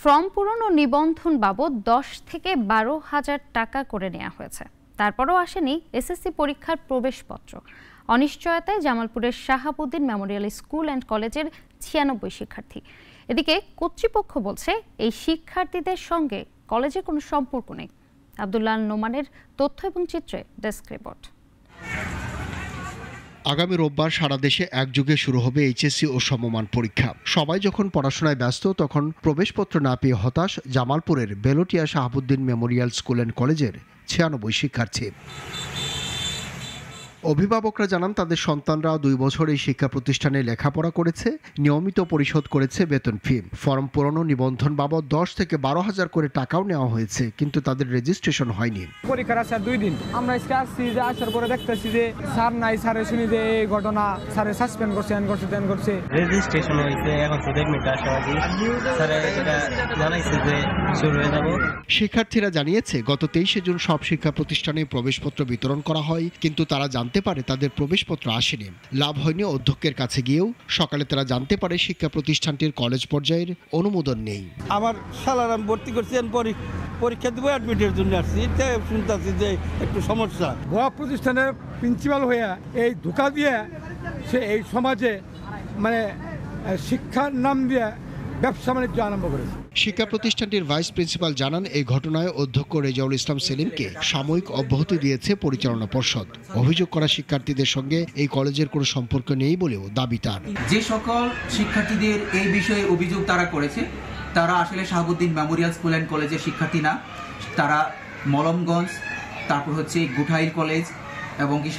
Form পূরণ ও নিবন্ধন বাবদ 10 থেকে 12,000 টাকা করে নেওয়া হয়েছে। তারপরও আসেনি এসএসসি পরীক্ষার প্রবেশপত্র। অনিশ্চয়তায় জামালপুরের শাহাবুদ্দিন মেমোরিয়াল স্কুল অ্যান্ড কলেজের 96 শিক্ষার্থী। এদিকে কর্তৃপক্ষ বলছে এই শিক্ষার্থীদের সঙ্গে কলেজের কোনো সম্পর্ক নেই। আব্দুল্লাহ নোমানের তথ্য এবং চিত্রে ডেস্ক রিপোর্ট। আগামী রোববার সারা দেশে একযোগে শুরু হবে এইচএসসি ও সমমান পরীক্ষা। সবাই যখন পড়াশোনায় ব্যস্ত তখন প্রবেশপত্র না পেয়ে হতাশ জামালপুরের বেলোটিয়া শাহাবুদ্দিন মেমোরিয়াল স্কুল অ্যান্ড কলেজের 96 শিক্ষার্থী। অভিভাবকরা জানান তাদের সন্তানরা 2 বছর এই শিক্ষা প্রতিষ্ঠানে লেখাপড়া করেছে, নিয়মিত পরিশোধ করেছে বেতন ফি। ফর্ম পূরণ ও নিবন্ধন বাবদ 10 থেকে 12,000 করে টাকাও নেওয়া হয়েছে, কিন্তু তাদের রেজিস্ট্রেশন হয়নি। পরীক্ষার আছে 2 দিন। আমরা আজকে আসছি যে আসার পরে দেখতেছি যে স্যার নাই, স্যারে শুনি যে এই ঘটনা, স্যারে সাসপেন্ড করছে, এন করছে। রেজিস্ট্রেশন হয়েছে, এখন সুদের মিটার সবাই স্যার এটা জানাইছে যে শুরু হয়ে যাব। শিক্ষার্থীরা জানিয়েছে গত 23 জুন সব শিক্ষা প্রতিষ্ঠানে প্রবেশপত্র বিতরণ করা হয়, কিন্তু তারা জানতে পারে তাদের প্রবেশপত্র আসেনি। লাভ হয়নি অধ্যক্ষের কাছে গিয়েও। সকালে তারা জানতে পারে শিক্ষা প্রতিষ্ঠানটির কলেজ পর্যায়ের অনুমোদন নেই। আমার শালার আমি ভর্তি করছি, পরীক্ষা দেবো, অ্যাডমিটের জন্য আসছি, শুনতেছি যে একটু সমস্যা। ভুয়া প্রতিষ্ঠানের প্রিন্সিপাল হয়ে এই ধোঁকা দিয়ে সে এই সমাজে মানে শিক্ষার নাম দিয়ে ব্যবসা বাণিজ্য আরম্ভ করেছে। শিক্ষা প্রতিষ্ঠানটির ভাইস প্রিন্সিপাল জানান এই ঘটনায় অধ্যক্ষ রেজাউল ইসলাম সেলিমকে সাময়িক অব্যাহতি দিয়েছে পরিচালনা পর্ষদ। অভিযোগ করা শিক্ষার্থীদের সঙ্গে এই কলেজের কোনো সম্পর্ক নেই বলেও দাবি তার। যে সকল শিক্ষার্থীদের এই বিষয়ে অভিযোগ তারা করেছে তারা আসলে শাহাবুদ্দিন মেমোরিয়াল স্কুল অ্যান্ড কলেজের শিক্ষার্থী না, তারা মলমগঞ্জ, তারপর হচ্ছে গুঠাইল কলেজ এবং কি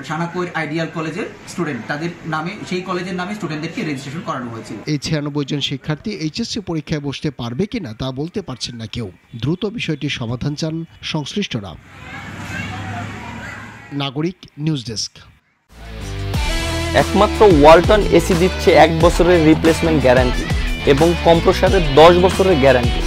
সানাকৈর আইডিয়াল কলেজের স্টুডেন্ট। তাদের নামে, সেই কলেজের নামে স্টুডেন্টদেরকে রেজিস্ট্রেশন করানো হয়েছে। এই 96 জন শিক্ষার্থী এইচএসসি পরীক্ষায় বসতে পারবে কিনা তা বলতে পারছেন না কেউ। দ্রুত বিষয়টির সমাধান চান সংশ্লিষ্টরা। নাগরিক নিউজ ডেস্ক। একমাত্র ওয়ালটন এসি দিচ্ছে 1 বছরের রিপ্লেসমেন্ট গ্যারান্টি এবং কম্প্রেসারের 10 বছরের গ্যারান্টি।